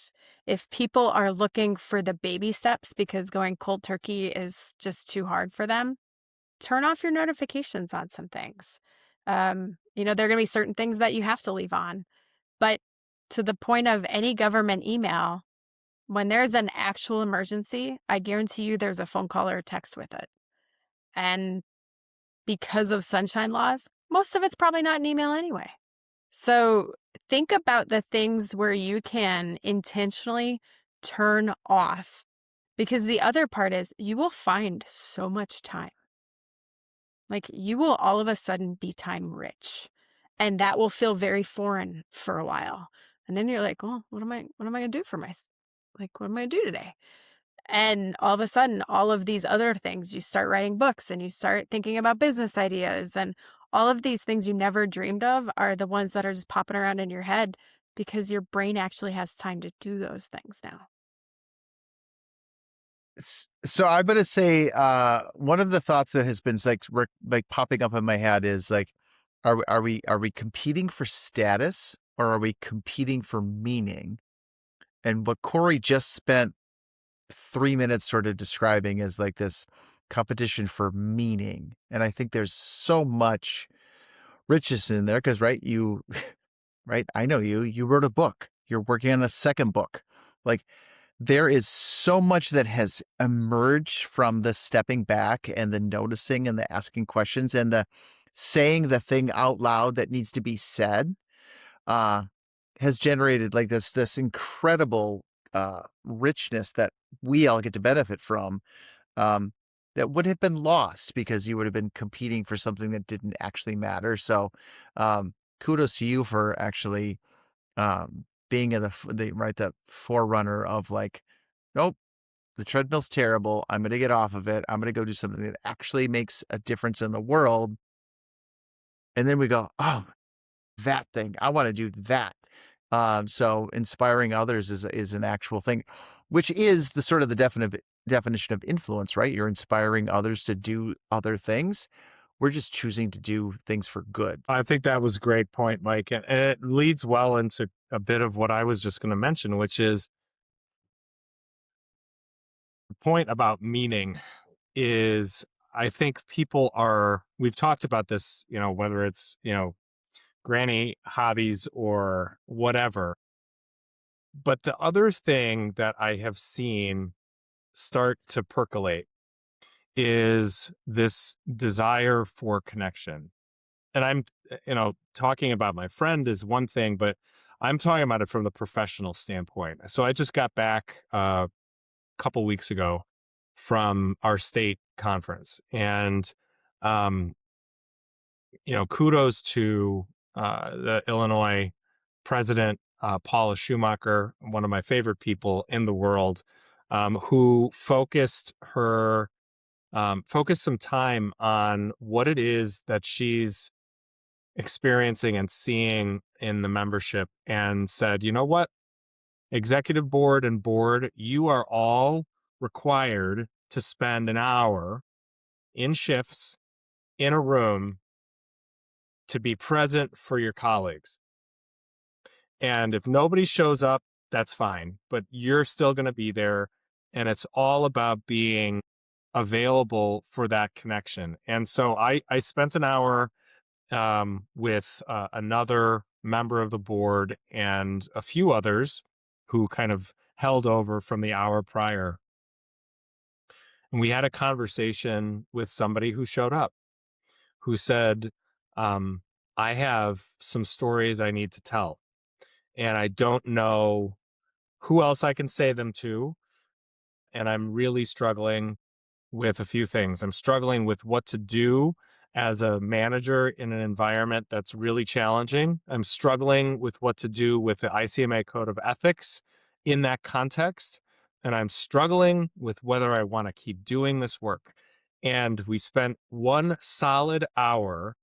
If people are looking for the baby steps because going cold turkey is just too hard for them, turn off your notifications on some things. There are going to be certain things that you have to leave on. But to the point of any government email, when there's an actual emergency, I guarantee you there's a phone call or a text with it. And because of sunshine laws, most of it's probably not an email anyway. So think about the things where you can intentionally turn off, because the other part is you will find so much time. Like, you will all of a sudden be time rich, and that will feel very foreign for a while. And then you're like, well, what am I going to do for what am I going to do today? And all of a sudden, all of these other things, you start writing books and you start thinking about business ideas, and all of these things you never dreamed of are the ones that are just popping around in your head because your brain actually has time to do those things now. So I'm going to say one of the thoughts that has been like popping up in my head is like, are we competing for status, or are we competing for meaning? And what Corey just spent 3 minutes sort of describing is like this competition for meaning. And I think there's so much richness in there because, right, right, I know you wrote a book, you're working on a second book. Like, there is so much that has emerged from the stepping back and the noticing and the asking questions and the saying the thing out loud that needs to be said, uh, has generated like this incredible richness that we all get to benefit from, um, that would have been lost because you would have been competing for something that didn't actually matter. So, kudos to you for actually being in the forerunner of like, nope, the treadmill's terrible. I'm going to get off of it. I'm going to go do something that actually makes a difference in the world. And then we go, oh, that thing, I want to do that. So inspiring others is an actual thing, which is the sort of the definition of influence, right? You're inspiring others to do other things. We're just choosing to do things for good. I think that was a great point, Mike. And it leads well into a bit of what I was just going to mention, which is the point about meaning is I think we've talked about this, whether it's, granny hobbies or whatever. But the other thing that I have seen start to percolate is this desire for connection. And I'm, talking about my friend is one thing, but I'm talking about it from the professional standpoint. So I just got back a couple weeks ago from our state conference, and kudos to the Illinois president, Paula Schumacher, one of my favorite people in the world, who focused some time on what it is that she's experiencing and seeing in the membership, and said, you know what, executive board and board, you are all required to spend an hour in shifts in a room to be present for your colleagues. And if nobody shows up, that's fine, but you're still going to be there. And it's all about being available for that connection. And so I spent an hour with another member of the board and a few others who kind of held over from the hour prior. And we had a conversation with somebody who showed up, who said, I have some stories I need to tell, and I don't know who else I can say them to. And I'm really struggling with a few things. I'm struggling with what to do as a manager in an environment that's really challenging. I'm struggling with what to do with the ICMA Code of Ethics in that context. And I'm struggling with whether I want to keep doing this work. And we spent 1 solid hour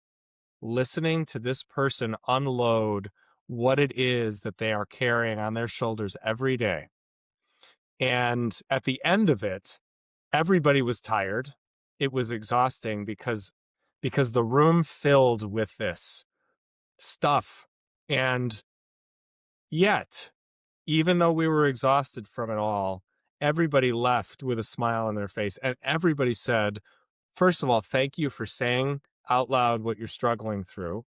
listening to this person unload what it is that they are carrying on their shoulders every day. And at the end of it, everybody was tired. It was exhausting because the room filled with this stuff. And yet, even though we were exhausted from it all, everybody left with a smile on their face. And everybody said, first of all, thank you for saying out loud what you're struggling through.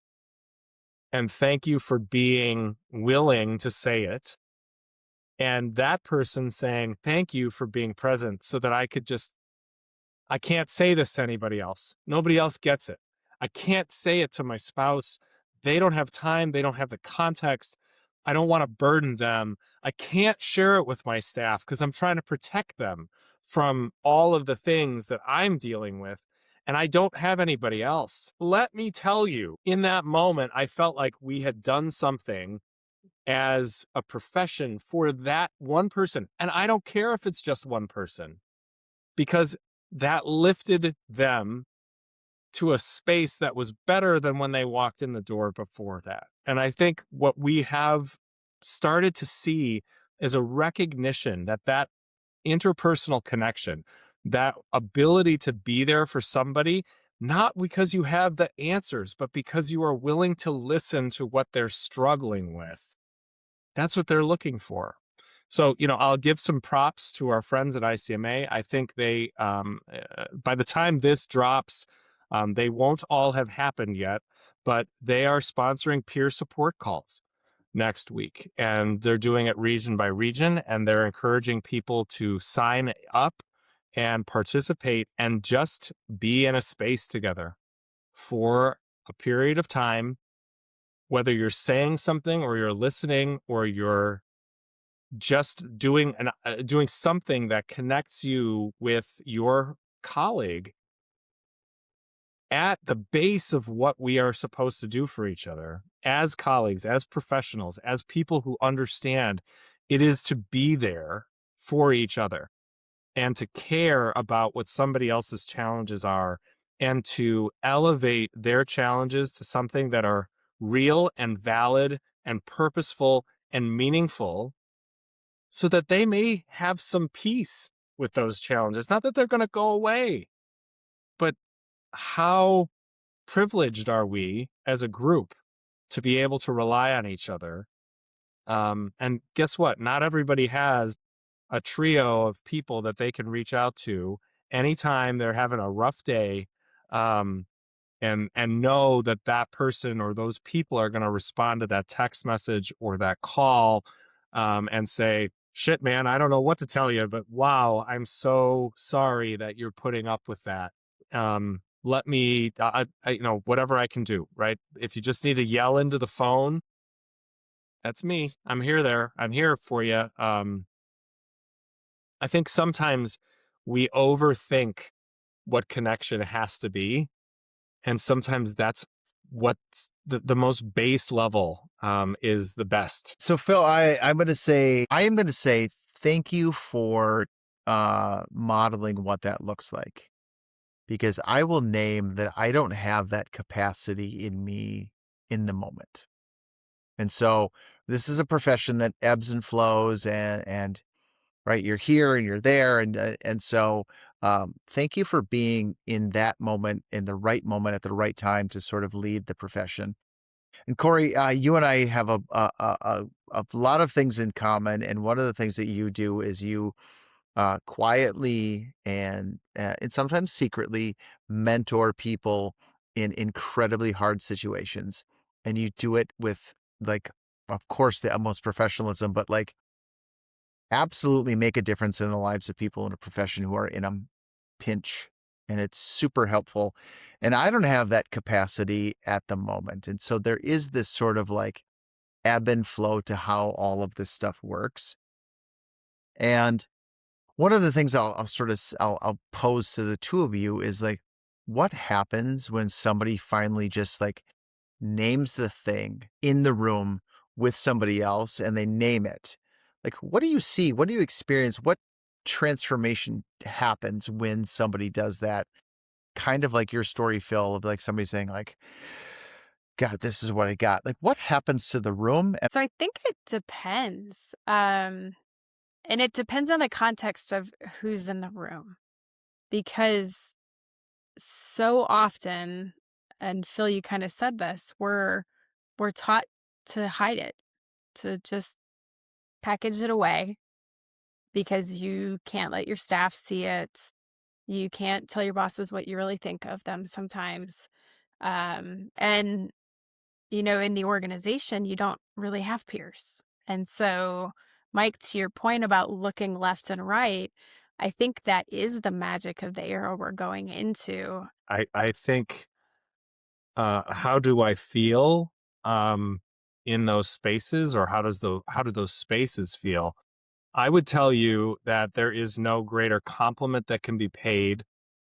And thank you for being willing to say it. And that person saying, thank you for being present so that I can't say this to anybody else. Nobody else gets it. I can't say it to my spouse. They don't have time. They don't have the context. I don't want to burden them. I can't share it with my staff because I'm trying to protect them from all of the things that I'm dealing with. And I don't have anybody else. Let me tell you, in that moment, I felt like we had done something as a profession for that one person. And I don't care if it's just one person, because that lifted them to a space that was better than when they walked in the door before that. And I think what we have started to see is a recognition that interpersonal connection, that ability to be there for somebody, not because you have the answers, but because you are willing to listen to what they're struggling with. That's what they're looking for. So, I'll give some props to our friends at ICMA. I think by the time this drops, they won't all have happened yet, but they are sponsoring peer support calls next week. And they're doing it region by region, and they're encouraging people to sign up and participate and just be in a space together for a period of time, whether you're saying something or you're listening or you're just doing something that connects you with your colleague. At the base of what we are supposed to do for each other as colleagues, as professionals, as people who understand, it is to be there for each other and to care about what somebody else's challenges are and to elevate their challenges to something that are real and valid and purposeful and meaningful, so that they may have some peace with those challenges. Not that they're going to go away, but how privileged are we as a group to be able to rely on each other? And guess what? Not everybody has a trio of people that they can reach out to anytime they're having a rough day, um, and know that that person or those people are going to respond to that text message or that call, and say, shit, man, I don't know what to tell you, but wow, I'm so sorry that you're putting up with that. Let me, whatever I can do, right? If you just need to yell into the phone, that's me. I'm here for you. I think sometimes we overthink what connection has to be. And sometimes that's what's the most base level, is the best. So Phil, I am going to say thank you for modeling what that looks like, because I will name that I don't have that capacity in me in the moment. And so this is a profession that ebbs and flows, and right, you're here and you're there, and so thank you for being in that moment, in the right moment at the right time to sort of lead the profession. And Corey, you and I have a lot of things in common, and one of the things that you do is you quietly and sometimes secretly mentor people in incredibly hard situations, and you do it with, like, of course, the utmost professionalism, but like absolutely make a difference in the lives of people in a profession who are in a pinch. And it's super helpful. And I don't have that capacity at the moment. And so there is this sort of like ebb and flow to how all of this stuff works. And one of the things I'll pose to the two of you is like, what happens when somebody finally just like names the thing in the room with somebody else and they name it? Like, what do you see? What do you experience? What transformation happens when somebody does that? Kind of like your story, Phil, of like somebody saying like, God, this is what I got. Like, what happens to the room? So I think it depends. And it depends on the context of who's in the room. Because so often, and Phil, you kind of said this, we're taught to hide it, to just package it away because you can't let your staff see it. You can't tell your bosses what you really think of them sometimes. And in the organization, you don't really have peers. And so, Mike, to your point about looking left and right, I think that is the magic of the era we're going into. I think, how do I feel, in those spaces, or how do those spaces feel? I would tell you that there is no greater compliment that can be paid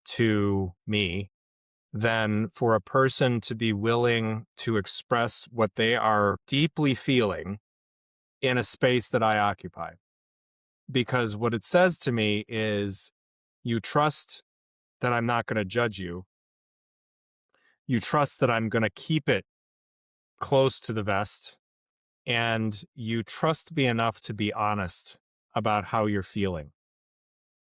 to me than for a person to be willing to express what they are deeply feeling in a space that I occupy. Because what it says to me is, you trust that I'm not going to judge you. You trust that I'm going to keep it close to the vest. And you trust me enough to be honest about how you're feeling.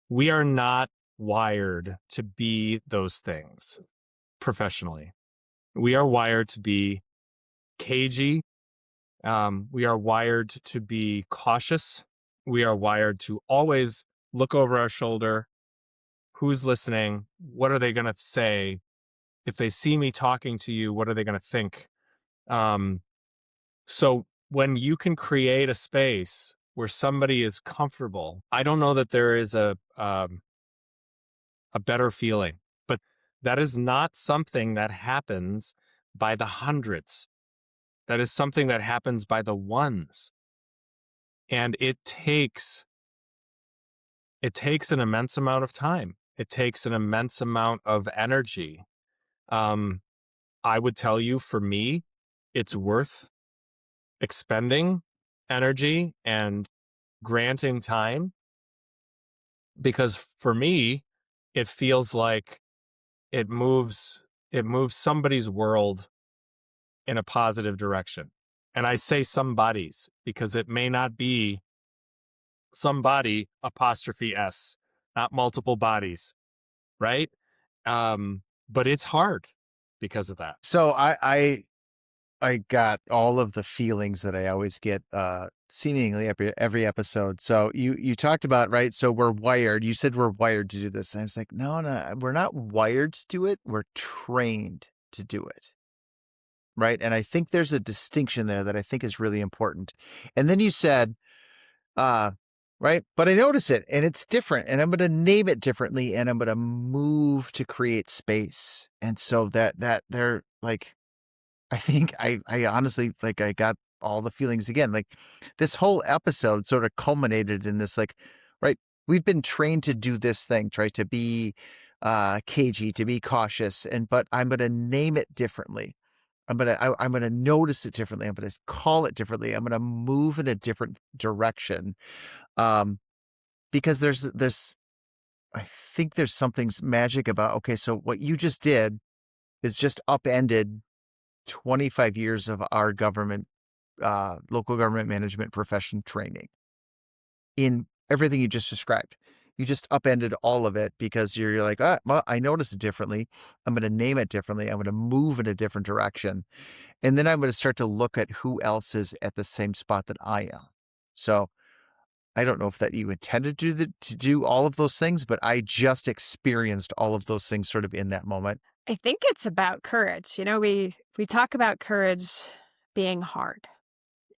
We are not wired to be those things. professionally. We are wired to be cagey. We are wired to be cautious. We are wired to always look over our shoulder. Who's listening? What are they going to say? If they see me talking to you, what are they going to think? So when you can create a space where somebody is comfortable, I don't know that there is a better feeling, but that is not something that happens by the hundreds. That is something that happens by the ones. And it takes an immense amount of time. It takes an immense amount of energy. I would tell you, for me, it's worth expending energy and granting time, because for me, it feels like it moves somebody's world in a positive direction. And I say somebody's because it may not be somebody apostrophe S, not multiple bodies, right? But it's hard because of that. So I got all of the feelings that I always get seemingly every episode. So you talked about, right? So we're wired. You said we're wired to do this. And I was like, no, we're not wired to do it. We're trained to do it. Right. And I think there's a distinction there that I think is really important. And then you said, right, but I notice it and it's different and I'm going to name it differently and I'm going to move to create space. And so that they're like, I think I honestly, like, I got all the feelings again. Like, this whole episode sort of culminated in this, like, right, we've been trained to do this thing, right, to be cagey, to be cautious, but I'm going to name it differently. I'm gonna notice it differently. I'm gonna call it differently. I'm gonna move in a different direction, because I think there's something magic about, okay, so what you just did is just upended 25 years of our government, local government management profession training in everything you just described. You just upended all of it because you're like, well, I noticed it differently. I'm going to name it differently. I'm going to move in a different direction. And then I'm going to start to look at who else is at the same spot that I am. So I don't know if that you intended to do all of those things, but I just experienced all of those things sort of in that moment. I think it's about courage. You know, we talk about courage being hard,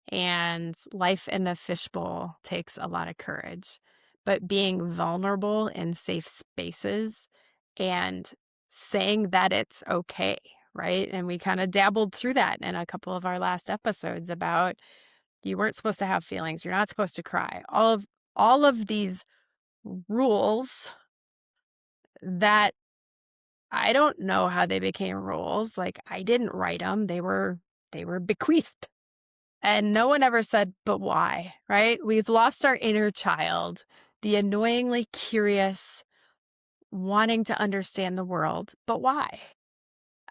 and life in the fishbowl takes a lot of courage. But being vulnerable in safe spaces and saying that it's okay, right? And we kind of dabbled through that in a couple of our last episodes about you weren't supposed to have feelings, you're not supposed to cry. All of these rules that I don't know how they became rules. Like, I didn't write them. They were bequeathed. And no one ever said, but why, right? We've lost our inner child, the annoyingly curious, wanting to understand the world, but why?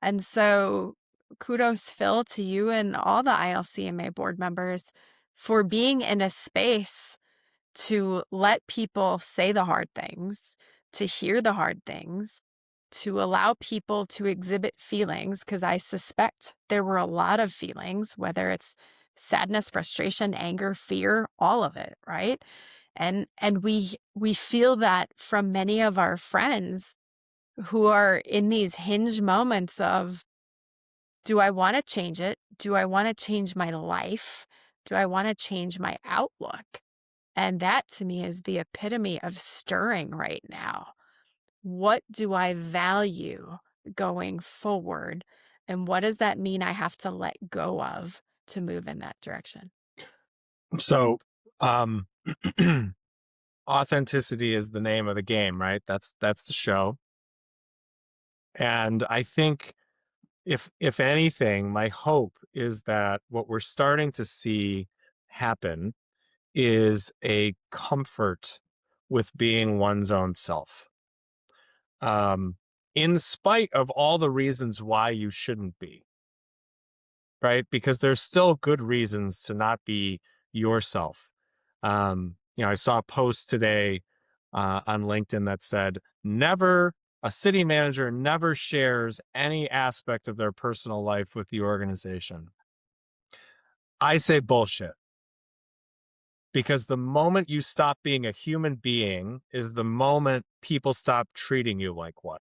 And so kudos, Phil, to you and all the ILCMA board members for being in a space to let people say the hard things, to hear the hard things, to allow people to exhibit feelings, because I suspect there were a lot of feelings, whether it's sadness, frustration, anger, fear, all of it, right? And we feel that from many of our friends who are in these hinge moments of, do I want to change it? Do I want to change my life? Do I want to change my outlook? And that to me is the epitome of stirring right now. What do I value going forward? And what does that mean I have to let go of to move in that direction? So, authenticity is the name of the game, right? That's the show. And I think if anything, my hope is that what we're starting to see happen is a comfort with being one's own self. In spite of all the reasons why you shouldn't be, right? Because there's still good reasons to not be yourself. I saw a post today on LinkedIn that said, never A city manager never shares any aspect of their personal life with the organization. I say bullshit. Because the moment you stop being a human being is the moment people stop treating you like one.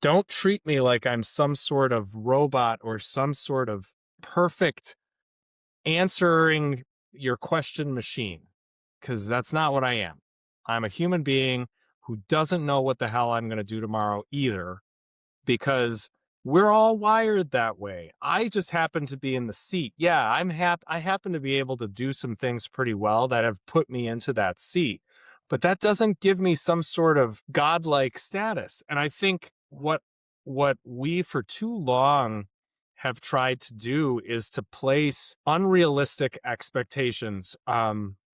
Don't treat me like I'm some sort of robot or some sort of perfect answering your question machine, because that's not what I am. I'm a human being who doesn't know what the hell I'm going to do tomorrow either, because we're all wired that way. I just happen to be in the seat. Yeah, I happen to be able to do some things pretty well that have put me into that seat. But that doesn't give me some sort of godlike status. And I think what we for too long have tried to do is to place unrealistic expectations,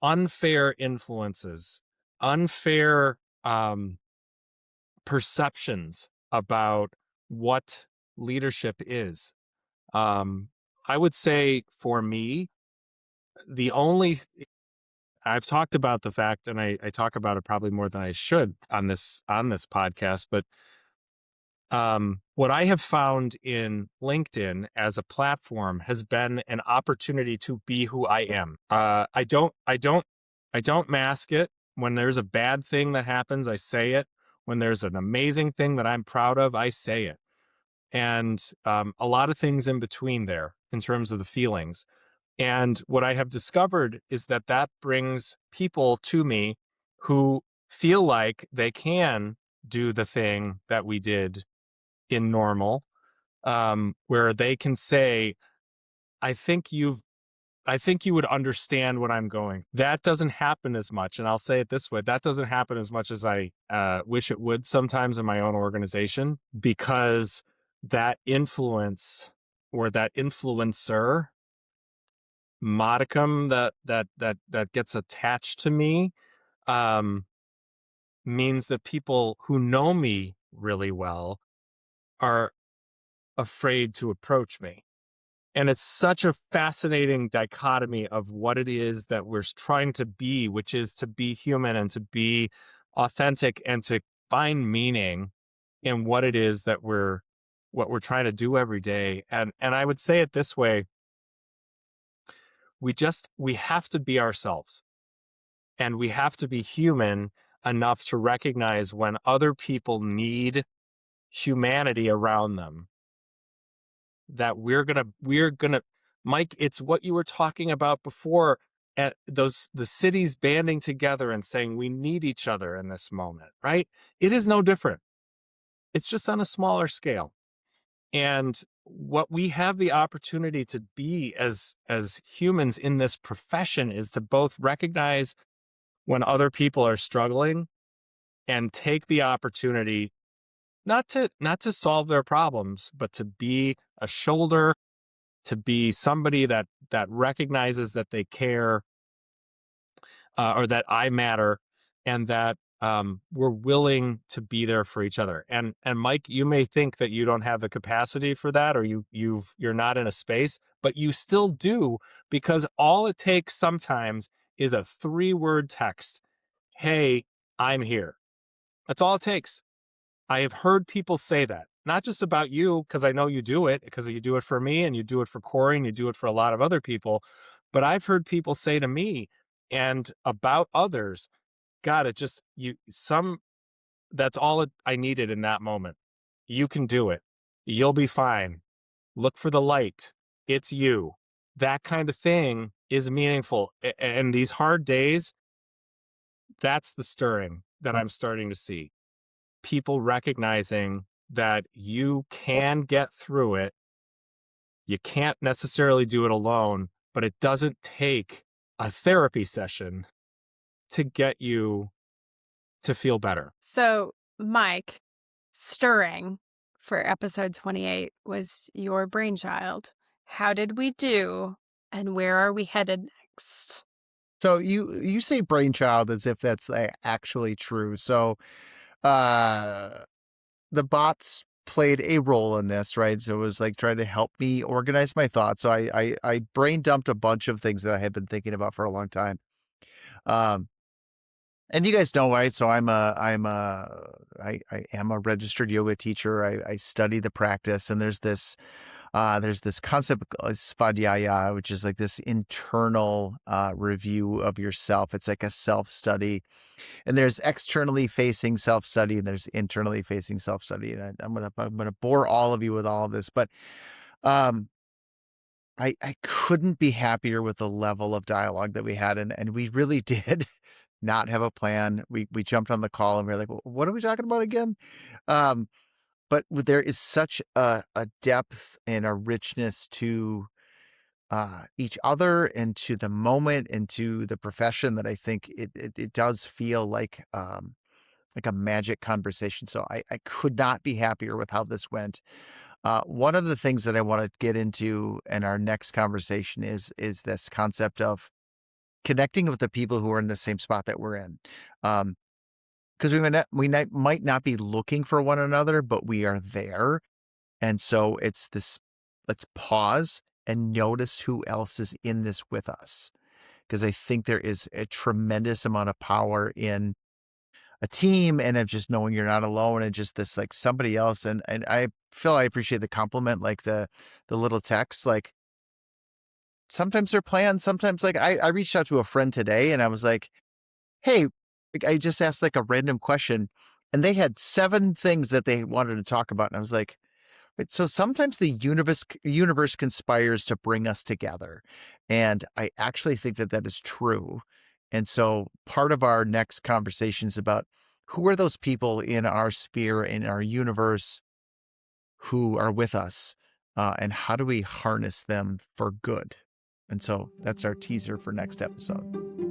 unfair influences, unfair perceptions about what leadership is. I would say for me, the only I've talked about the fact, and I talk about it probably more than I should on this podcast, but what I have found in LinkedIn as a platform has been an opportunity to be who I am. I don't mask it. When there's a bad thing that happens, I say it. When there's an amazing thing that I'm proud of, I say it. And a lot of things in between there in terms of the feelings. And what I have discovered is that that brings people to me who feel like they can do the thing that we did in normal, where they can say, I think you would understand what I'm going. That doesn't happen as much. And I'll say it this way. That doesn't happen as much as I wish it would sometimes in my own organization, because that influence or that influencer modicum that gets attached to me means that people who know me really well are afraid to approach me. And it's such a fascinating dichotomy of what it is that we're trying to be, which is to be human and to be authentic and to find meaning in what it is that what we're trying to do every day. And I would say it this way, we have to be ourselves, and we have to be human enough to recognize when other people need humanity around them, that we're gonna Mike, it's what you were talking about before, at the cities banding together and saying we need each other in this moment, right? It is no different. It's just on a smaller scale. And what we have the opportunity to be as humans in this profession is to both recognize when other people are struggling and take the opportunity not to solve their problems, but to be a shoulder, to be somebody that recognizes that they care, or that I matter, and that we're willing to be there for each other. And Mike, you may think that you don't have the capacity for that, or you're not in a space, but you still do, because all it takes sometimes is a 3-word text. Hey, I'm here. That's all it takes. I have heard people say that, not just about you, because I know you do it, because you do it for me and you do it for Corey and you do it for a lot of other people. But I've heard people say to me and about others, God, that's all I needed in that moment. You can do it. You'll be fine. Look for the light. It's you. That kind of thing is meaningful. And these hard days, that's the stirring that I'm starting to see. People recognizing that you can get through it. You can't necessarily do it alone, but it doesn't take a therapy session to get you to feel better. So, Mike, stirring for episode 28 was your brainchild. How did we do, and where are we headed next? So you say brainchild as if that's actually true. So the bots played a role in this, right? So it was like trying to help me organize my thoughts. So I brain dumped a bunch of things that I had been thinking about for a long time. Um, And you guys know, right? So I am a registered yoga teacher. I study the practice, and there's this concept called svadhyaya, which is like this internal review of yourself. It's like a self-study, and there's externally facing self-study, and there's internally facing self-study. And I'm gonna bore all of you with all of this, but um, I couldn't be happier with the level of dialogue that we had, and we really did not have a plan. We jumped on the call and we were like, what are we talking about again? Um, but there is such a depth and a richness to each other and to the moment and to the profession that I think it does feel like a magic conversation. So I could not be happier with how this went. One of the things that I want to get into in our next conversation is this concept of connecting with the people who are in the same spot that we're in. Because might not be looking for one another, but we are there. And so it's this, let's pause and notice who else is in this with us. Because I think there is a tremendous amount of power in a team and of just knowing you're not alone and just this like somebody else. And I feel I appreciate the compliment, like the little text, like sometimes they're planned, sometimes like I reached out to a friend today and I was like, hey, like, I just asked like a random question and they had 7 things that they wanted to talk about. And I was like, right, so sometimes the universe conspires to bring us together. And I actually think that that is true. And so part of our next conversation is about who are those people in our sphere, in our universe, who are with us, and how do we harness them for good? And so that's our teaser for next episode.